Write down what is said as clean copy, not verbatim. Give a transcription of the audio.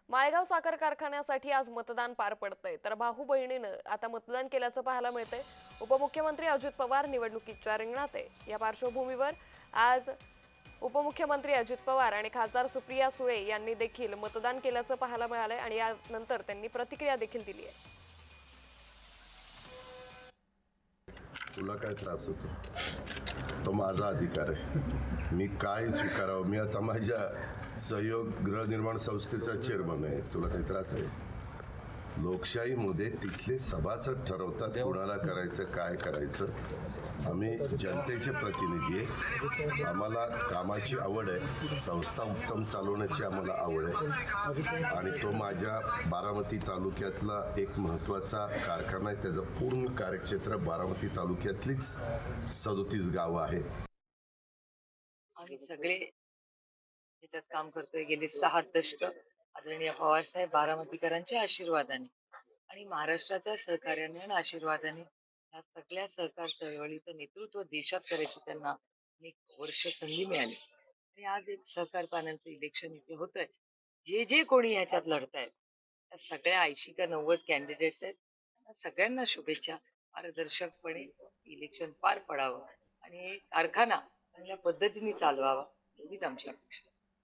माळेगाव साखर कारखान्यासाठी आज मतदान पार पडतंय, तर भाऊ बहिणीनं आता मतदान केल्याचं पाहायला मिळतंय। उपमुख्यमंत्री अजित पवार निवडणुकीच्या रिंगणात आहे। या पार्श्वभूमीवर आज उपमुख्यमंत्री अजित पवार आणि खासदार सुप्रिया सुळे यांनी देखील मतदान केल्याचं पाहायला मिळालंय आणि यानंतर त्यांनी प्रतिक्रिया देखील दिली आहे। तुला काय त्रास होतो तो माझा अधिकार आहे, मी काय स्वीकारावं। मी आता माझ्या सहयोग गृहनिर्माण संस्थेचा चेअरमन आहे, तुला काही त्रास आहे? लोकशाहीमध्ये तिथले सभासद ठरवतात कोणाला करायचं काय करायचं। आम्ही जनतेचे प्रतिनिधी आहे, आम्हाला कामाची आवड आहे, संस्था उत्तम चालवण्याची आम्हाला आवड आहे आणि तो माझ्या बारामती तालुक्यातला एक महत्त्वाचा कारखाना आहे। त्याचं पूर्ण कार्यक्षेत्र बारामती तालुक्यातलीच 37 गावं आहेत। आम्ही सगळे त्याच्यात काम करतोय गेली 6 दशक आदरणीय पवारसाहेब बारामतीकरांच्या आशीर्वादाने आणि महाराष्ट्राच्या सहकार्याने आणि आशीर्वादाने या सगळ्या सहकार चळवळीचं नेतृत्व देशात करायची त्यांना अनेक वर्ष संधी मिळाली आणि आज एक सहकार पॅनलचं इलेक्शन इथे होतंय। जे जे कोणी ह्याच्यात लढतायत त्या सगळ्या 80 का 90 कॅन्डिडेट्स आहेत, त्यांना सगळ्यांना शुभेच्छा। पारदर्शकपणे इलेक्शन पार पडावं आणि कारखाना चांगल्या पद्धतीने चालवावा एवढीच आमची अपेक्षा।